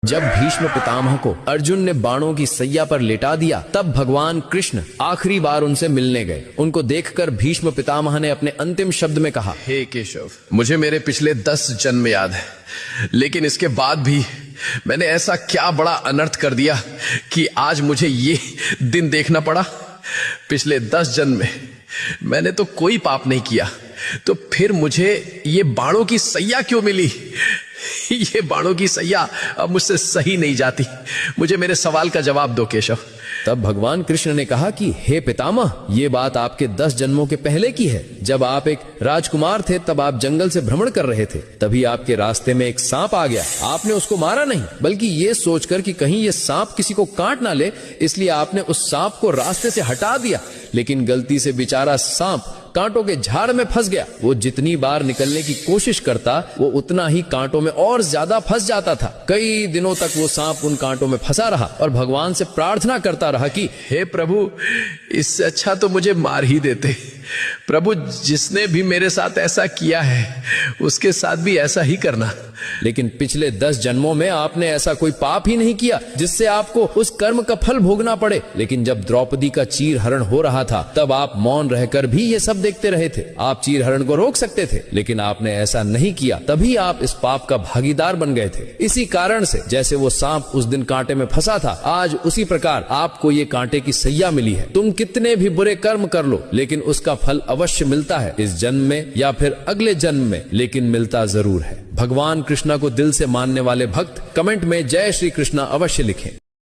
जब भीष्म पितामह को अर्जुन ने बाणों की सैया पर लेटा दिया, तब भगवान कृष्ण आखिरी बार उनसे मिलने गए। उनको देखकर भीष्म पितामह ने अपने अंतिम शब्द में कहा, हे केशव, मुझे मेरे पिछले 10 जन्म याद है, लेकिन इसके बाद भी मैंने ऐसा क्या बड़ा अनर्थ कर दिया कि आज मुझे ये दिन देखना पड़ा। पिछले 10 जन्म में मैंने तो कोई पाप नहीं किया, तो फिर मुझे ये बाणों की सैया क्यों मिली? ये बाणों की सैया अब मुझसे सही नहीं जाती। मुझे मेरे सवाल का जवाब दो केशव। तब भगवान कृष्ण ने कहा कि हे पितामह, ये बात आपके 10 जन्मों के पहले की है। जब आप एक राजकुमार थे, तब आप जंगल से भ्रमण कर रहे थे। तभी आपके रास्ते में एक सांप आ गया। आपने उसको मारा नहीं, बल्कि ये सोचकर कि कहीं ये सांप किसी को काट ना ले, इसलिए आपने उस सांप को रास्ते से हटा दिया। लेकिन गलती से बेचारा सांप कांटों के झाड़ में फंस गया। वो जितनी बार निकलने की कोशिश करता, वो उतना ही कांटों में और ज्यादा फंस जाता था। कई दिनों तक वो सांप उन कांटों में फंसा रहा और भगवान से प्रार्थना करता रहा कि हे प्रभु, इससे अच्छा तो मुझे मार ही देते। प्रभु, जिसने भी मेरे साथ ऐसा किया है, उसके साथ भी ऐसा ही करना। लेकिन पिछले 10 जन्मों में आपने ऐसा कोई पाप ही नहीं किया जिससे आपको उस कर्म का फल भोगना पड़े। लेकिन जब द्रौपदी का चीर हरण हो रहा था, तब आप मौन रहकर भी ये सब देखते रहे थे। आप चीर हरण को रोक सकते थे, लेकिन आपने ऐसा नहीं किया। तभी आप इस पाप का भागीदार बन गए थे। इसी कारण से जैसे वो सांप उस दिन कांटे में फंसा था, आज उसी प्रकार आपको ये कांटे की सैया मिली है। तुम कितने भी बुरे कर्म कर लो, लेकिन उसका फल अवश्य मिलता है, इस जन्म में या फिर अगले जन्म में, लेकिन मिलता जरूर है। भगवान कृष्णा को दिल से मानने वाले भक्त कमेंट में जय श्री कृष्णा अवश्य लिखें।